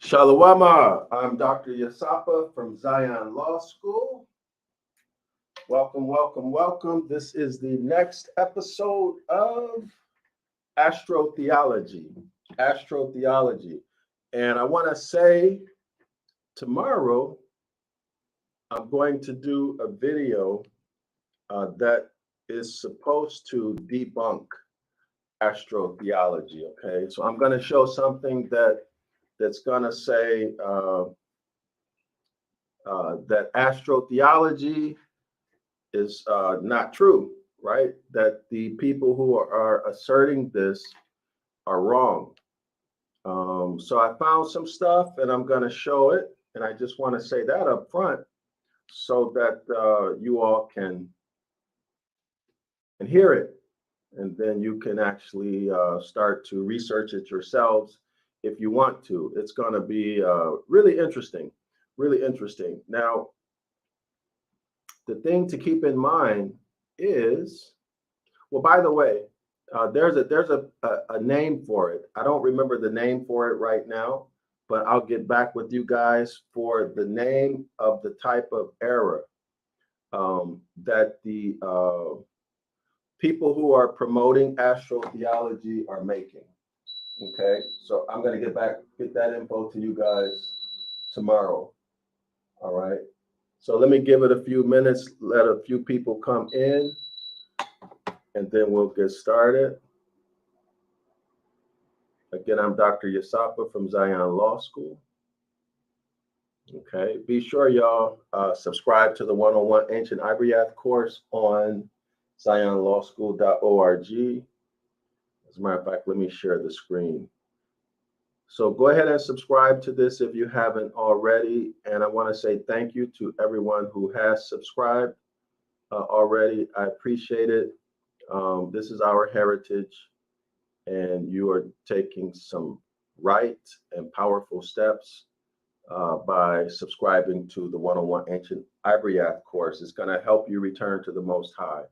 Shalawama, I'm Dr. Yasapa from Zion Law School. Welcome, welcome, welcome. This is the next episode of Astrotheology. Astrotheology. And I want to say tomorrow, I'm going to do a video that is supposed to debunk astrotheology, okay? So I'm going to show something that's going to say that astrotheology is not true, right? That the people who are asserting this are wrong. So I found some stuff and I'm going to show it. And I just want to say that up front so that you all can hear it. And then you can actually start to research it yourselves if you want to. It's going to be really interesting, really interesting. Now, the thing to keep in mind is, well, by the way, there's a name for it. I don't remember the name for it right now, but I'll get back with you guys for the name of the type of error that the people who are promoting astrotheology are making. Okay, so I'm going to get that info to you guys tomorrow. All right. So let me give it a few minutes, let a few people come in, and then we'll get started. Again, I'm Dr. Yasapa from Zion Law School. Okay, be sure y'all subscribe to the 101 Ancient Ibaryath course on zionlawschool.org. As a matter of fact, let me share the screen. So go ahead and subscribe to this if you haven't already. And I want to say thank you to everyone who has subscribed already. I appreciate it. This is our heritage, and you are taking some right and powerful steps by subscribing to the 101 Ancient Ibaryath course. It's going to help you return to the Most High.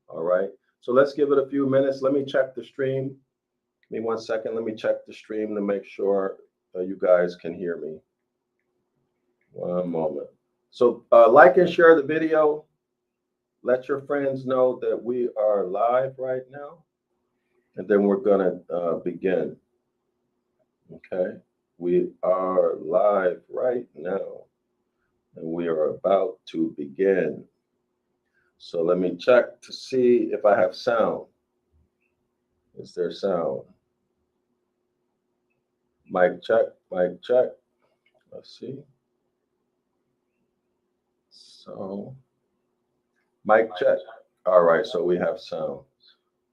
All right. So let's give it a few minutes. Let me check the stream. Give me 1 second. Let me check the stream to make sure you guys can hear me. One moment. So like and share the video. Let your friends know that we are live right now. And then we're going to begin. Okay. We are live right now. And we are about to begin. So let me check to see if I have sound. Is there sound? Mic check, mic check. Let's see. So, mic check. All right, so we have sound.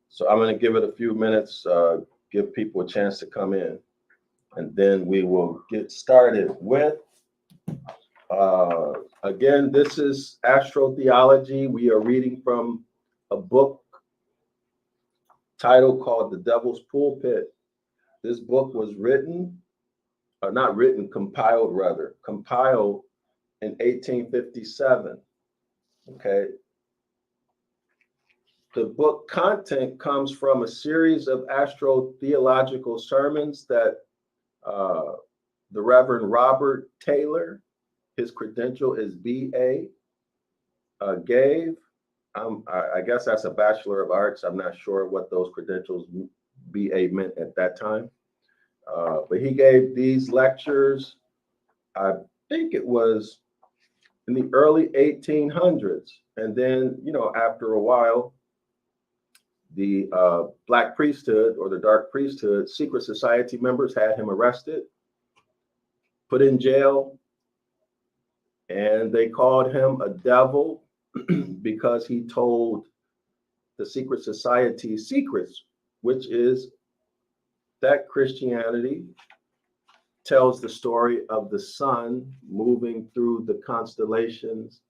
So I'm going to give it a few minutes, give people a chance to come in, and then we will get started with, again, this is Astrotheology. We are reading from a book titled called The Devil's Pulpit. This book was compiled in 1857. Okay. The book content comes from a series of astrotheological sermons that the Reverend Robert Taylor, his credential is BA, gave. I guess that's a Bachelor of Arts. I'm not sure what those credentials BA meant at that time. But he gave these lectures, I think it was in the early 1800s. And then, after a while, the Black priesthood or the dark priesthood, secret society members had him arrested, put in jail, and they called him a devil because he told the secret society secrets, which is that Christianity tells the story of the sun moving through the constellations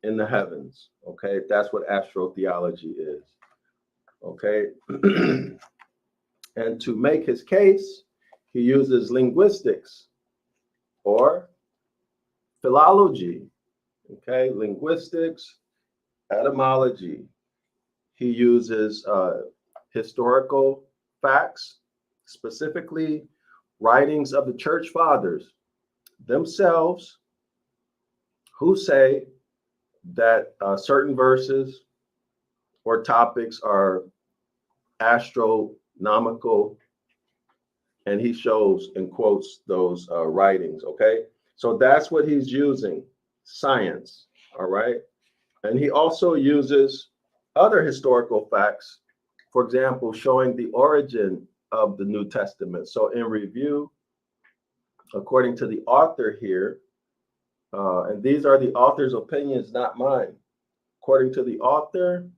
in the heavens. Okay, that's what astrotheology is. Okay, and to make his case, he uses linguistics or philology. Okay, linguistics, etymology. He uses historical facts, specifically writings of the church fathers themselves, who say that certain verses or topics are astronomical, and he shows and quotes those writings. Okay, so that's what he's using, science. All right, and he also uses other historical facts, for example, showing the origin of the New Testament. So in review, according to the author here, and these are the author's opinions, not mine. According to the author,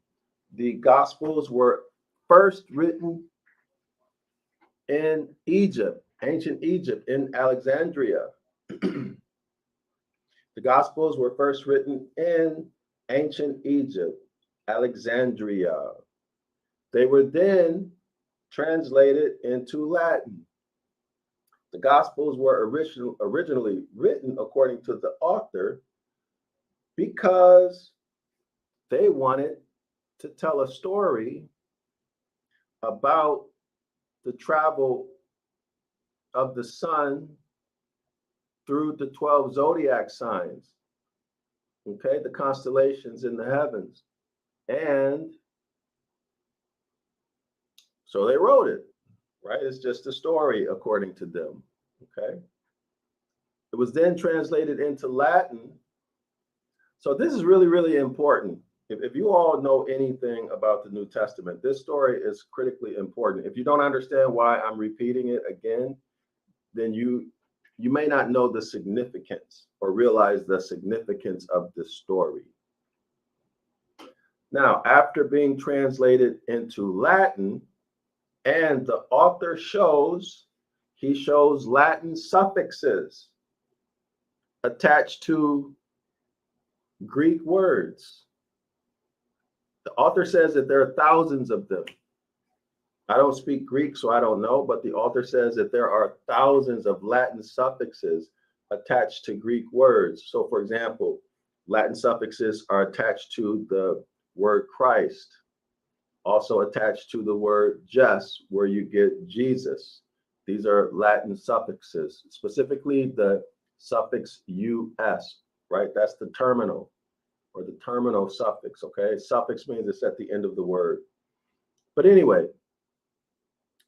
the Gospels were first written in Egypt, ancient Egypt, in Alexandria. The Gospels were first written in ancient Egypt, Alexandria. They were then translated into Latin. The Gospels were originally written, according to the author, because they wanted to tell a story about the travel of the sun through the 12 zodiac signs, okay, the constellations in the heavens. And so they wrote it, right? It's just a story according to them, okay? It was then translated into Latin. So this is really, really important. If you all know anything about the New Testament, this story is critically important. If you don't understand why I'm repeating it again, then you may not know the significance or realize the significance of this story. Now, after being translated into Latin, and the author shows Latin suffixes attached to Greek words. The author says that there are thousands of them. I don't speak Greek, so I don't know, but the author says that there are thousands of Latin suffixes attached to Greek words. So, for example, Latin suffixes are attached to the word Christ, also attached to the word just, where you get Jesus. These are Latin suffixes, specifically the suffix us, right? That's the terminal, or the terminal suffix, okay? Suffix means it's at the end of the word. But anyway,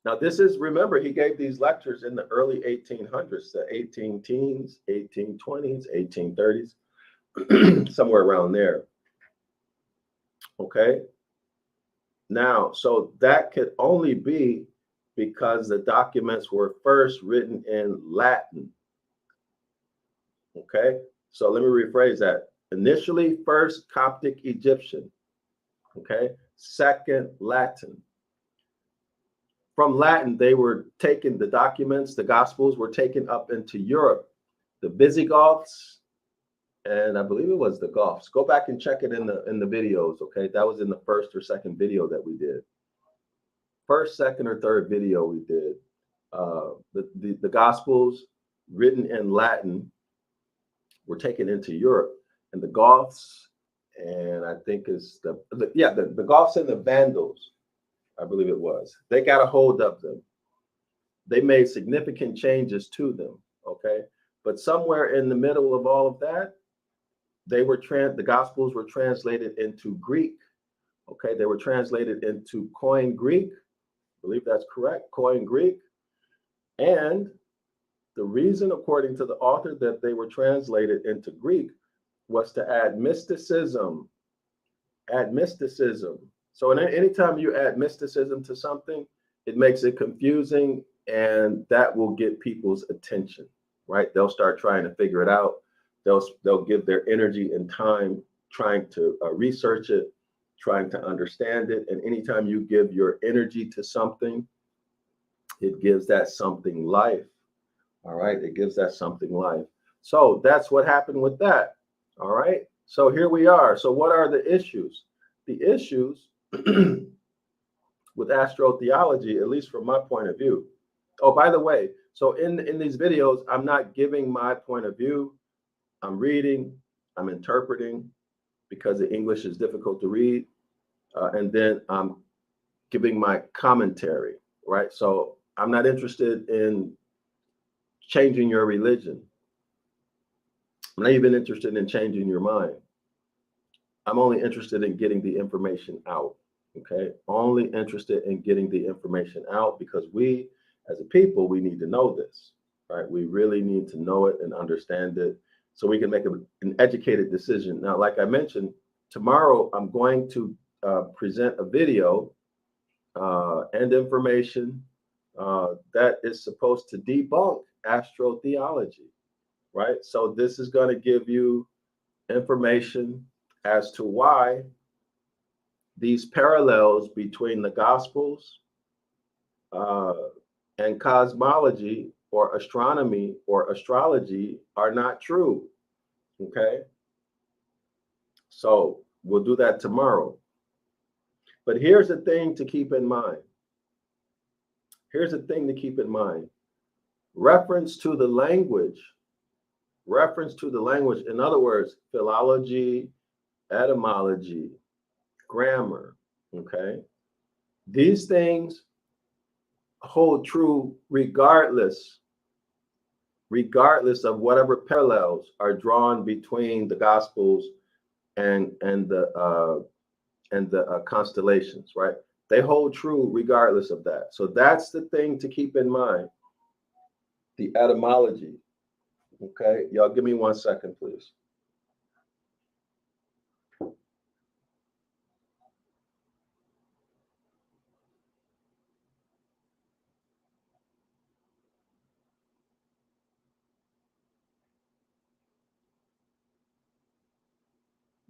now this is, remember, he gave these lectures in the early 1800s, the 18 teens, 1820s, 1830s, somewhere around there, okay? Now, so that could only be because the documents were first written in Latin, okay? So let me rephrase that. Initially, first Coptic Egyptian, okay? Second Latin. From Latin, they were taken, the documents, the Gospels were taken up into Europe. The Visigoths, and I believe it was the Goths. Go back and check it in the videos, okay? That was in the first or second video that we did. First, second, or third video we did. The Gospels written in Latin were taken into Europe. And the Goths, and I think it's the Goths and the Vandals, I believe it was, they got a hold of them. They made significant changes to them, okay? But somewhere in the middle of all of that, the Gospels were translated into Greek, okay? They were translated into Koine Greek. I believe that's correct, Koine Greek. And the reason, according to the author, that they were translated into Greek was to add mysticism. So anytime you add mysticism to something, it makes it confusing, and that will get people's attention, right? They'll start trying to figure it out. They'll give their energy and time trying to research it, trying to understand it. And anytime you give your energy to something, it gives that something life. All right, it gives that something life. So that's what happened with that. All right, so here we are. So what are the issues? The issues with astrotheology, at least from my point of view. Oh, by the way, so in these videos, I'm not giving my point of view. I'm reading, I'm interpreting, because the English is difficult to read. And then I'm giving my commentary, right? So I'm not interested in changing your religion. I'm not even interested in changing your mind. I'm only interested in getting the information out. Okay, only interested in getting the information out because we, as a people, we need to know this, right? We really need to know it and understand it so we can make an educated decision. Now, like I mentioned, tomorrow I'm going to present a video and information that is supposed to debunk astrotheology, right? So this is going to give you information as to why these parallels between the Gospels and cosmology or astronomy or astrology are not true. Okay. So we'll do that tomorrow. But here's the thing to keep in mind. Here's the thing to keep in mind. Reference to the language. Reference to the language. In other words, philology, etymology, grammar. Okay. These things hold true regardless of whatever parallels are drawn between the Gospels and the constellations, right? They hold true regardless of that. So that's the thing to keep in mind. The etymology. Okay, y'all give me 1 second, please.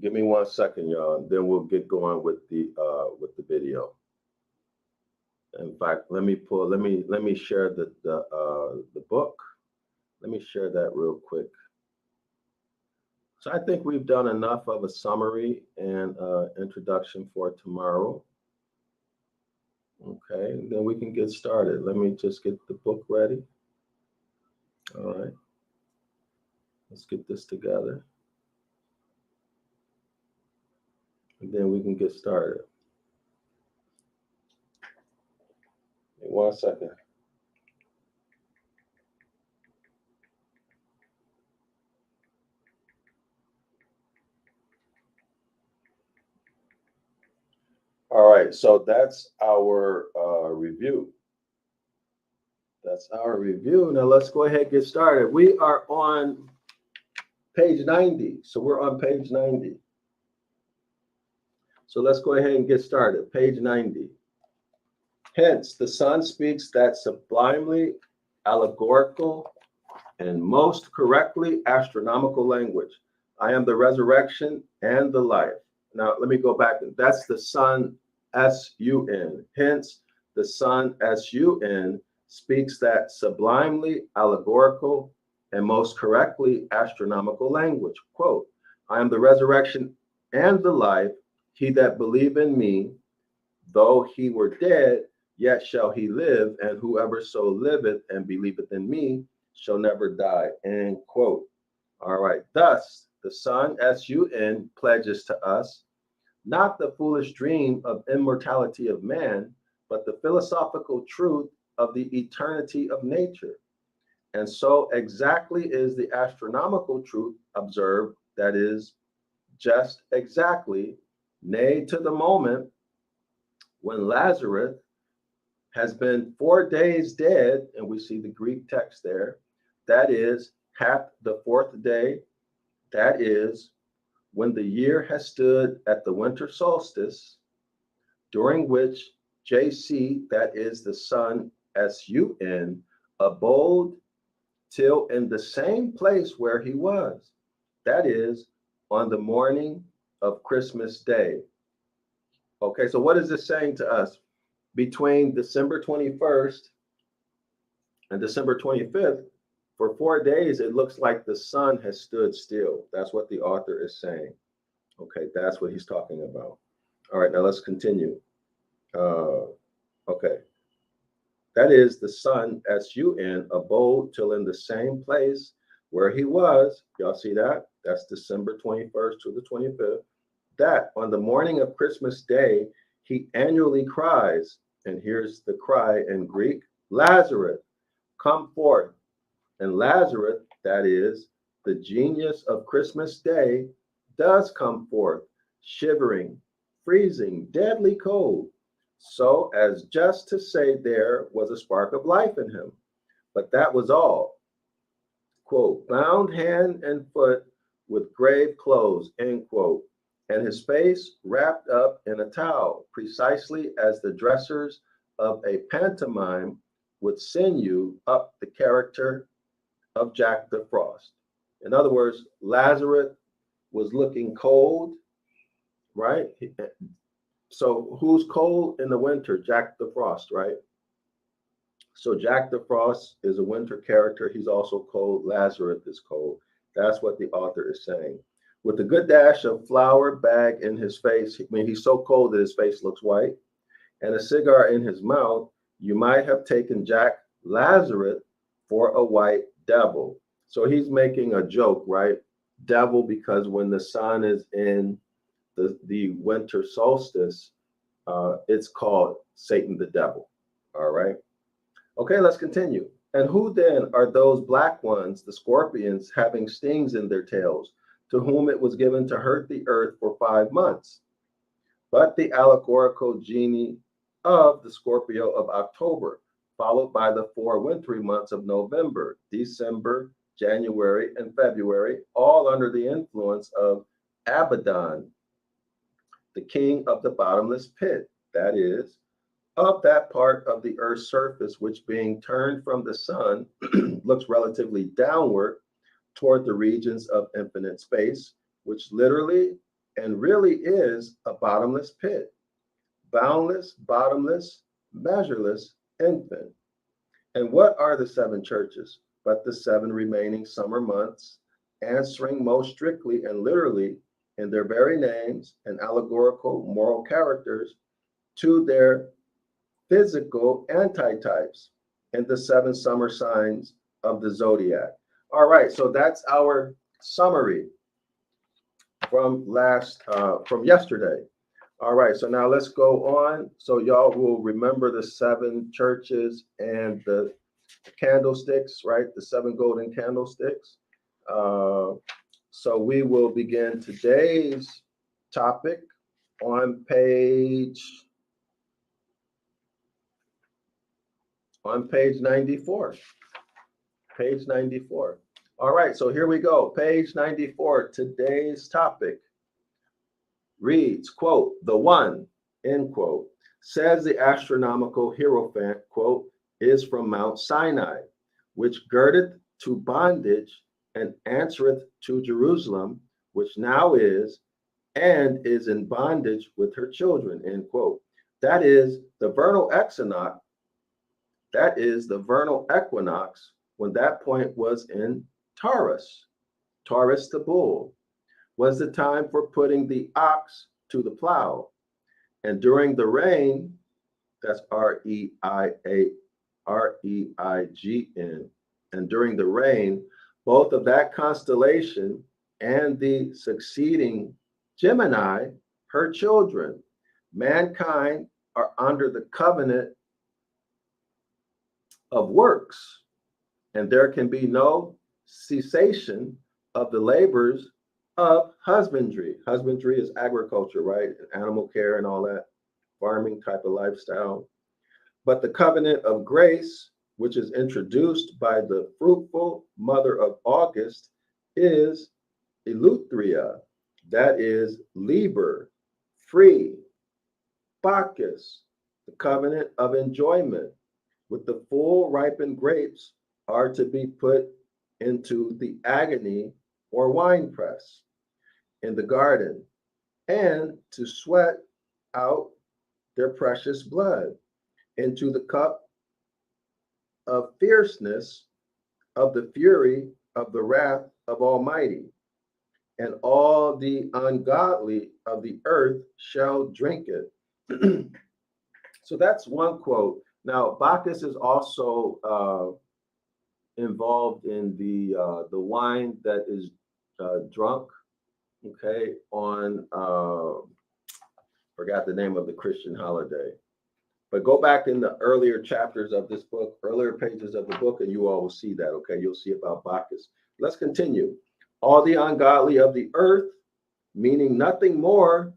Give me 1 second, y'all, and then we'll get going with the video. In fact, let me share the book. Let me share that real quick. So I think we've done enough of a summary and introduction for tomorrow. Okay, then we can get started. Let me just get the book ready. All right, let's get this together. And then we can get started. 1 second. All right, so that's our review. That's our review. Now let's go ahead and get started. We are on page 90. So we're on page 90. So let's go ahead and get started. Page 90. Hence, the sun speaks that sublimely allegorical and most correctly astronomical language. I am the resurrection and the life. Now, let me go back. That's the sun, S-U-N. Hence, the sun, S-U-N, speaks that sublimely allegorical and most correctly astronomical language. Quote, I am the resurrection and the life. He that believe in me, though he were dead, yet shall he live, and whoever so liveth and believeth in me shall never die. End quote. All right. Thus, the sun, S-U-N, pledges to us not the foolish dream of immortality of man, but the philosophical truth of the eternity of nature. And so exactly is the astronomical truth observed, that is, just exactly, nay, to the moment when Lazarus has been 4 days dead, and we see the Greek text there, that is, hath the 4th day, that is, when the year has stood at the winter solstice, during which JC, that is the sun, S-U-N, abode till in the same place where he was, that is, on the morning of Christmas Day. Okay, so what is this saying to us? Between December 21st and December 25th, for 4 days, it looks like the sun has stood still. That's what the author is saying. Okay, that's what he's talking about. All right, now let's continue. Okay. That is, the sun, S-U-N, abode till in the same place where he was. Y'all see that? That's December 21st to the 25th. That on the morning of Christmas Day, he annually cries, and here's the cry in Greek, Lazarus, come forth. And Lazarus, that is, the genius of Christmas Day, does come forth, shivering, freezing, deadly cold, so as just to say there was a spark of life in him. But that was all. Quote, bound hand and foot with grave clothes, end quote, and his face wrapped up in a towel, precisely as the dressers of a pantomime would sinew up the character of Jack the Frost. In other words, Lazarus was looking cold, right? So who's cold in the winter? Jack the Frost, right? So Jack the Frost is a winter character. He's also cold. Lazarus is cold. That's what the author is saying. With a good dash of flour bag in his face, I mean, he's so cold that his face looks white, and a cigar in his mouth, you might have taken Jack Lazarus for a white devil. So he's making a joke, right? Devil, because when the sun is in the winter solstice, it's called Satan the devil. All right. Okay, let's continue. And who then are those black ones, the scorpions, having stings in their tails, to whom it was given to hurt the earth for 5 months? But the allegorical genii of the Scorpio of October, followed by the 4 wintry months of November, December, January, and February, all under the influence of Abaddon, the king of the bottomless pit, that is, of that part of the earth's surface which, being turned from the sun, looks relatively downward toward the regions of infinite space, which literally and really is a bottomless pit, boundless, bottomless, measureless, infinite. And what are the 7 churches but the 7 remaining summer months, answering most strictly and literally in their very names and allegorical moral characters to their physical antitypes in the 7 summer signs of the zodiac? All right, so that's our summary from yesterday. All right, so now let's go on. So y'all will remember the 7 churches and the candlesticks, right? The 7 golden candlesticks. So we will begin today's topic on page 94. Page 94. All right, so here we go. Page 94. Today's topic reads, quote, the one, end quote, says the astronomical hierophant, quote, is from Mount Sinai, which girdeth to bondage and answereth to Jerusalem, which now is and is in bondage with her children, end quote. That is the vernal equinox. That is the vernal equinox when that point was in Taurus. Taurus the bull was the time for putting the ox to the plow. And during the rain, that's Reign, and during the reign, both of that constellation and the succeeding Gemini, her children, mankind are under the covenant of works, and there can be no cessation of the labors of husbandry. Husbandry is agriculture, right? Animal care and all that, farming type of lifestyle. But the covenant of grace, which is introduced by the fruitful mother of August, is Eleutheria, that is Liber, free, Bacchus, the covenant of enjoyment, with the full ripened grapes are to be put into the agony or wine press in the garden, and to sweat out their precious blood into the cup of fierceness of the fury of the wrath of Almighty, and all the ungodly of the earth shall drink it. So that's one quote. Now, Bacchus is also involved in the wine that is drunk, okay, on, forgot the name of the Christian holiday. But go back in the earlier chapters of this book, earlier pages of the book, and you all will see that, okay? You'll see about Bacchus. Let's continue. All the ungodly of the earth, meaning nothing more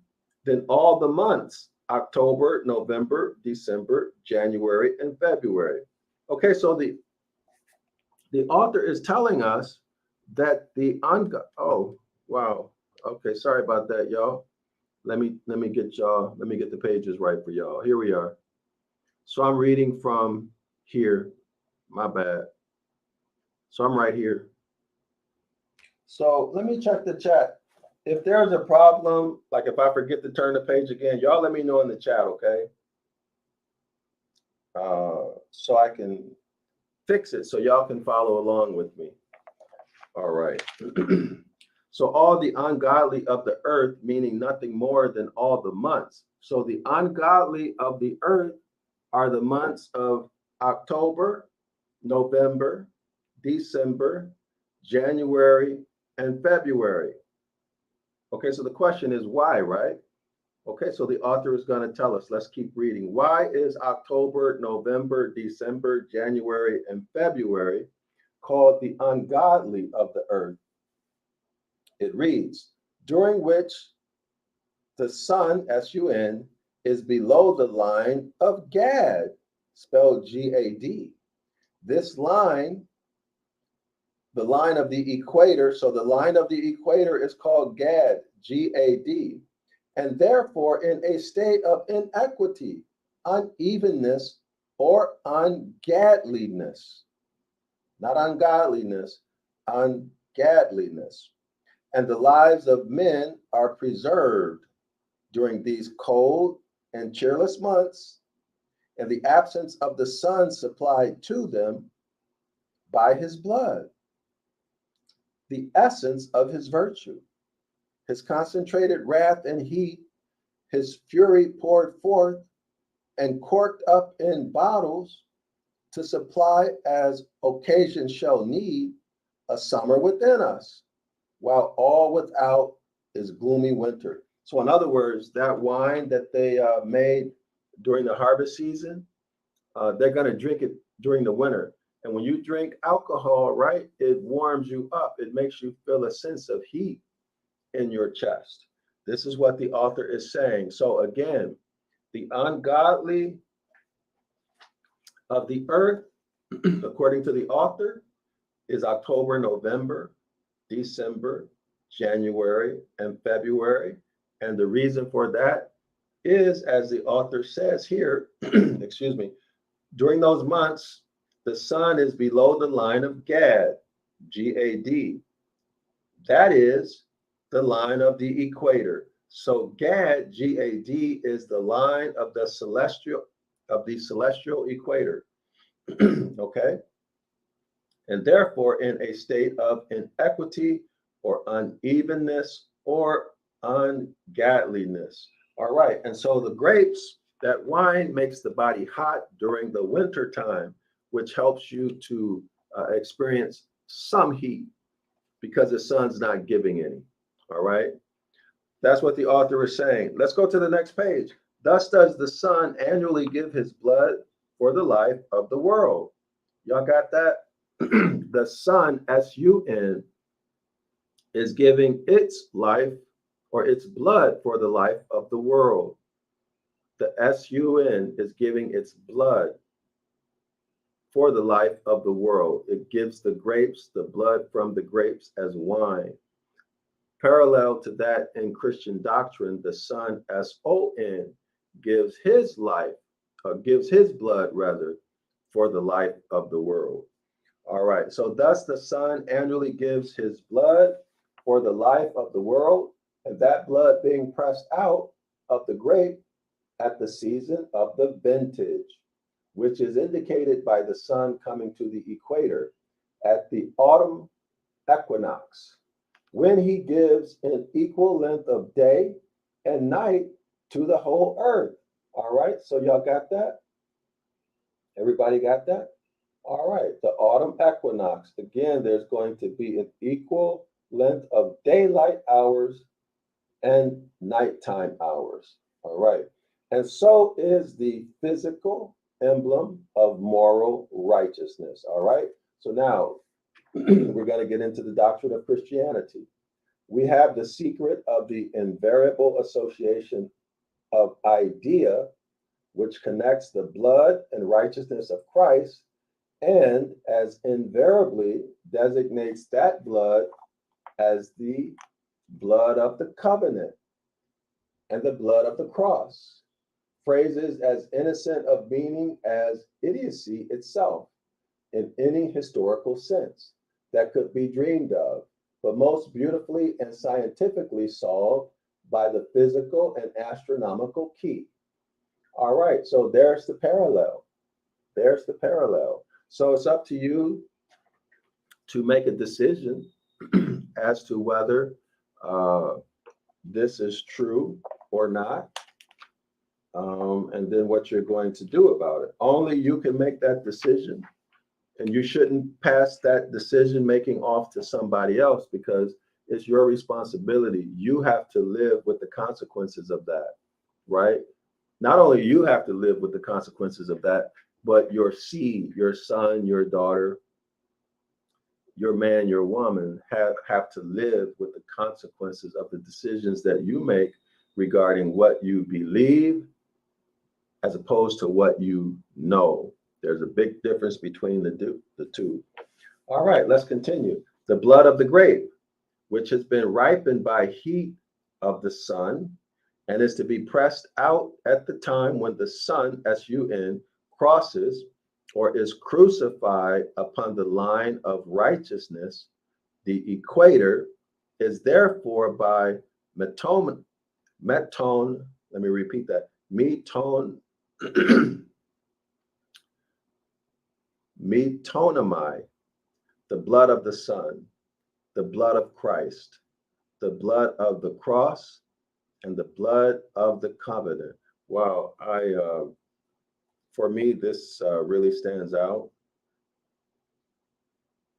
than all the months, October, November, December, January, and February. Okay, so the author is telling us that oh, wow. Okay, sorry about that, y'all. Let me get the pages right for y'all. Here we are. So I'm reading from here. My bad. So I'm right here. So let me check the chat. If there's a problem, like if I forget to turn the page again, y'all let me know in the chat, okay? So I can fix it so y'all can follow along with me. All right. So all the ungodly of the earth, meaning nothing more than all the months. So the ungodly of the earth are the months of October, November, December, January, and February. Okay, so the question is why, right? Okay, so the author is going to tell us. Let's keep reading. Why is October, November, December, January, and February called the ungodly of the earth? It reads, during which the sun, S-U-N, is below the line of Gad, spelled G-A-D. This line, the line of the equator, so the line of the equator is called Gad, G-A-D, and therefore in a state of inequity, unevenness, or ungodliness. Not ungodliness, ungodliness. And the lives of men are preserved during these cold and cheerless months, and the absence of the sun supplied to them by his blood, the essence of his virtue, his concentrated wrath and heat, his fury poured forth and corked up in bottles to supply as occasion shall need a summer within us, while all without is gloomy winter. So in other words, that wine that they made during the harvest season, they're going to drink it during the winter. And when you drink alcohol, right, it warms you up. It makes you feel a sense of heat in your chest. This is what the author is saying. So again, the ungodly of the earth, according to the author, is October, November, December, January, and February. And the reason for that is, as the author says here, excuse me, during those months, the sun is below the line of Gad, G-A-D. That is the line of the equator. So Gad, G-A-D, is the line of the celestial equator. Okay? And therefore in a state of inequity or unevenness or ungodliness. All right, and so the grapes, that wine makes the body hot during the winter time, which helps you to experience some heat because the sun's not giving any. All right, that's what the author is saying. Let's go to the next page. Thus does the sun annually give his blood for the life of the world. Y'all got that? The sun, S-U-N, is giving its life or its blood for the life of the world. The S-U-N is giving its blood for the life of the world. It gives the grapes, the blood from the grapes as wine. Parallel to that in Christian doctrine, the Son, S-O-N, gives his life, gives his blood rather, for the life of the world. All right, so thus the Son annually gives his blood for the life of the world, and that blood being pressed out of the grape at the season of the vintage, which is indicated by the sun coming to the equator at the autumn equinox, when he gives an equal length of day and night to the whole earth. All right, so y'all got that? Everybody got that? All right, the autumn equinox. Again, there's going to be an equal length of daylight hours and nighttime hours. All right. And so is the physical emblem of moral righteousness. All right. So now we're going to get into the doctrine of Christianity. We have the secret of the invariable association of idea, which connects the blood and righteousness of Christ, and as invariably designates that blood as the blood of the covenant and the blood of the cross. Phrases as innocent of meaning as idiocy itself in any historical sense that could be dreamed of, but most beautifully and scientifically solved by the physical and astronomical key. All right, so there's the parallel. There's the parallel. So it's up to you to make a decision as to whether this is true or not, and then what you're going to do about it. Only you can make that decision, and you shouldn't pass that decision making off to somebody else, because it's your responsibility. You have to live with the consequences of that, right? Not only you have to live with the consequences of that, but your seed, your son, your daughter, your man, your woman have to live with the consequences of the decisions that you make regarding what you believe as opposed to what you know. There's a big difference between the two. All right, let's continue. The blood of the grape, which has been ripened by heat of the sun, and is to be pressed out at the time when the sun, S-U-N, crosses or is crucified upon the line of righteousness. The equator is therefore by meton, let me repeat that, metonami, the blood of the sun, the blood of Christ, the blood of the cross, and the blood of the covenant. Wow, for me, this really stands out,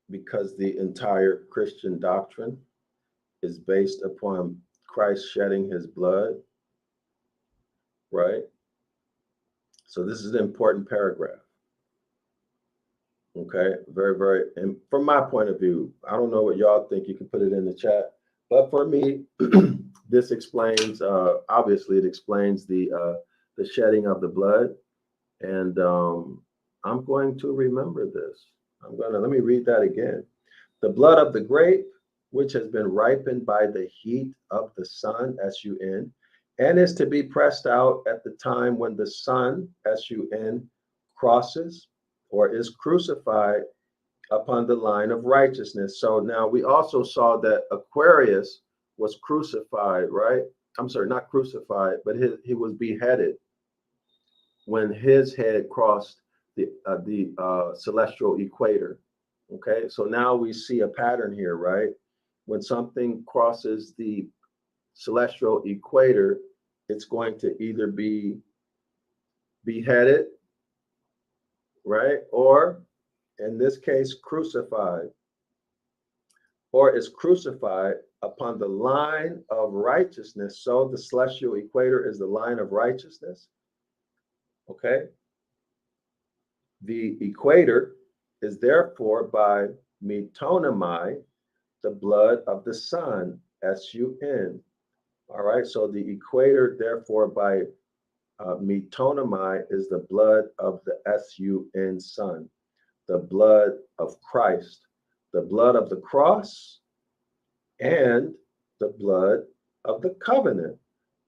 because the entire Christian doctrine is based upon Christ shedding his blood, right? So this is an important paragraph. Okay, very, very, and from my point of view, I don't know what y'all think, you can put it in the chat, but for me, this explains, obviously it explains the shedding of the blood, and I'm going to remember this. Let me read that again. The blood of the grape, which has been ripened by the heat of the sun, S-U-N, and is to be pressed out at the time when the sun, S-U-N, crosses or is crucified upon the line of righteousness. So now we also saw that Aquarius was crucified, right? I'm sorry, not crucified, but he was beheaded when his head crossed the celestial equator. Okay, so now we see a pattern here, right? When something crosses the celestial equator, it's going to either be beheaded, right? Or in this case, crucified, or is crucified upon the line of righteousness. So the celestial equator is the line of righteousness. Okay. The equator is therefore by metonami, the blood of the sun, S-U-N. All right, so the equator, therefore, by metonami is the blood of the S-U-N sun, the blood of Christ, the blood of the cross, and the blood of the covenant.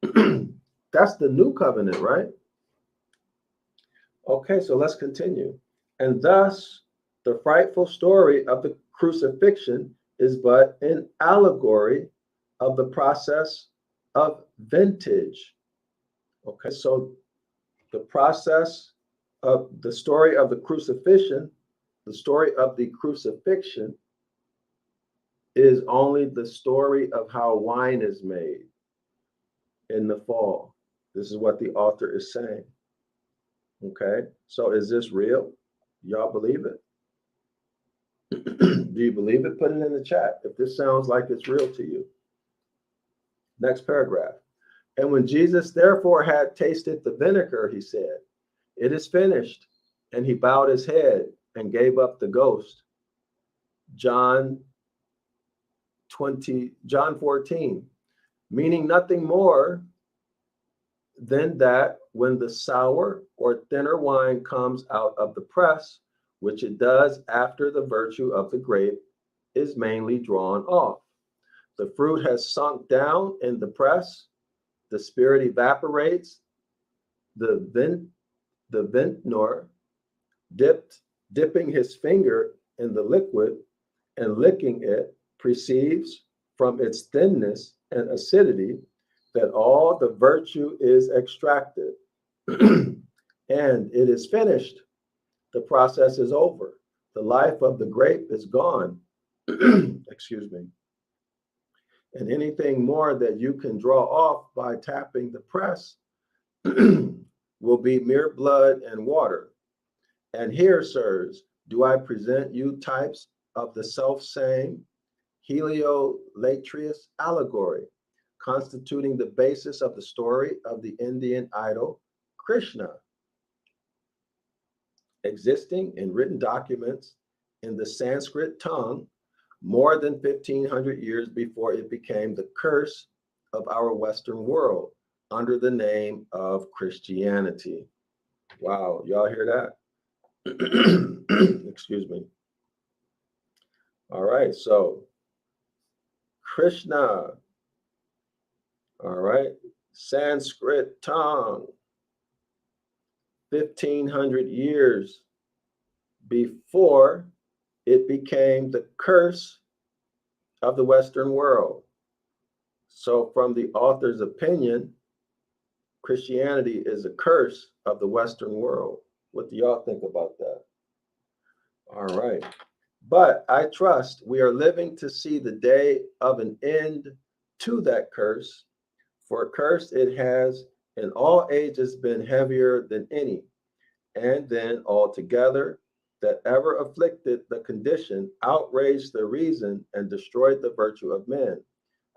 That's the new covenant, right? Okay, so let's continue. And thus, the frightful story of the crucifixion is but an allegory of the process of vintage. Okay, so the process of the story of the crucifixion, is only the story of how wine is made in the fall. This is what the author is saying. Okay, so is this real? Y'all believe it? Do you believe it? Put it in the chat if this sounds like it's real to you. Next paragraph. And when Jesus therefore had tasted the vinegar, he said, "It is finished." And he bowed his head and gave up the ghost. John 14, meaning nothing more than that when the sour or thinner wine comes out of the press, which it does after the virtue of the grape is mainly drawn off. The fruit has sunk down in the press, the spirit evaporates, the vintner dipping his finger in the liquid and licking it perceives from its thinness and acidity that all the virtue is extracted and it is finished. The process is over. The life of the grape is gone. Excuse me. And anything more that you can draw off by tapping the press will be mere blood and water. And here, sirs, do I present you types of the self-same heliolatrious allegory, constituting the basis of the story of the Indian idol Krishna, existing in written documents in the Sanskrit tongue more than 1,500 years before it became the curse of our Western world under the name of Christianity. Wow, y'all hear that? Excuse me. All right, so Krishna, all right, Sanskrit tongue, 1,500 years before it became the curse of the Western world. So, from the author's opinion, Christianity is a curse of the Western world. What do y'all think about that? All right. But I trust we are living to see the day of an end to that curse, for curse it has in all ages been heavier than any, and then altogether that ever afflicted the condition, outraged the reason, and destroyed the virtue of men.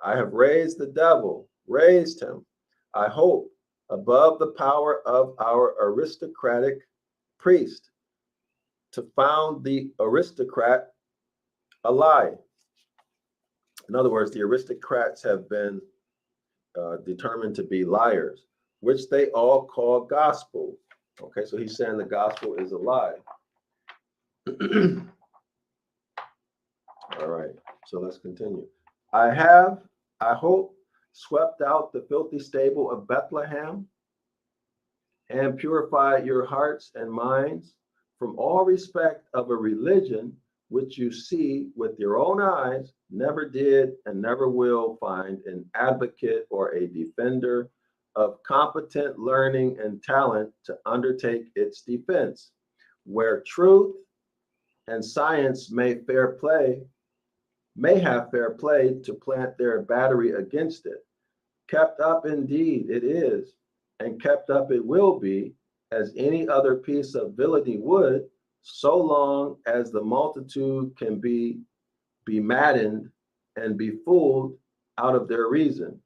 I have raised the devil, raised him, I hope, above the power of our aristocratic priest, to found the aristocrat a lie. In other words, the aristocrats have been determined to be liars, which they all call gospel. Okay, so he's saying the gospel is a lie. All right, so let's continue. I have, I hope, swept out the filthy stable of Bethlehem and purified your hearts and minds from all respect of a religion which you see with your own eyes, never did and never will find an advocate or a defender of competent learning and talent to undertake its defense, where truth and science may have fair play to plant their battery against it. Kept up indeed it is, and kept up it will be, as any other piece of villainy would, so long as the multitude can be maddened and be fooled out of their reason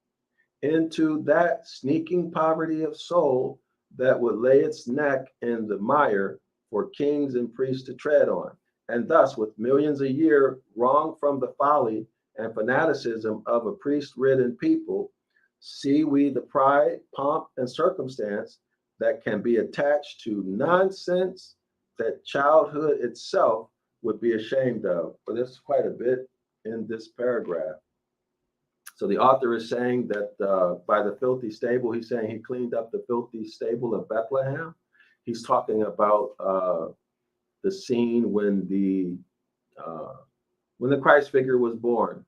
into that sneaking poverty of soul that would lay its neck in the mire for kings and priests to tread on. And thus, with millions a year wrong from the folly and fanaticism of a priest-ridden people, see we the pride, pomp, and circumstance that can be attached to nonsense that childhood itself would be ashamed of. But there's quite a bit in this paragraph. So the author is saying that by the filthy stable, he's saying he cleaned up the filthy stable of Bethlehem. He's talking about the scene when the Christ figure was born.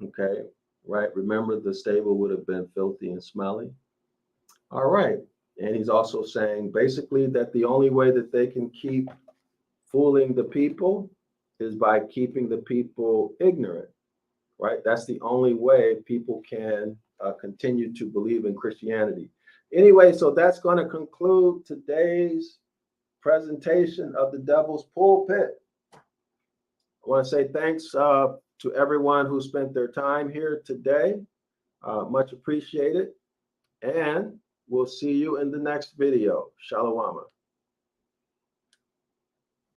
Okay, right? Remember, the stable would have been filthy and smelly. All right. And he's also saying basically that the only way that they can keep fooling the people is by keeping the people ignorant, right? That's the only way people can continue to believe in Christianity. Anyway, so that's going to conclude today's presentation of the Devil's Pulpit. I want to say thanks to everyone who spent their time here today. Much appreciated. And we'll see you in the next video. Shalom.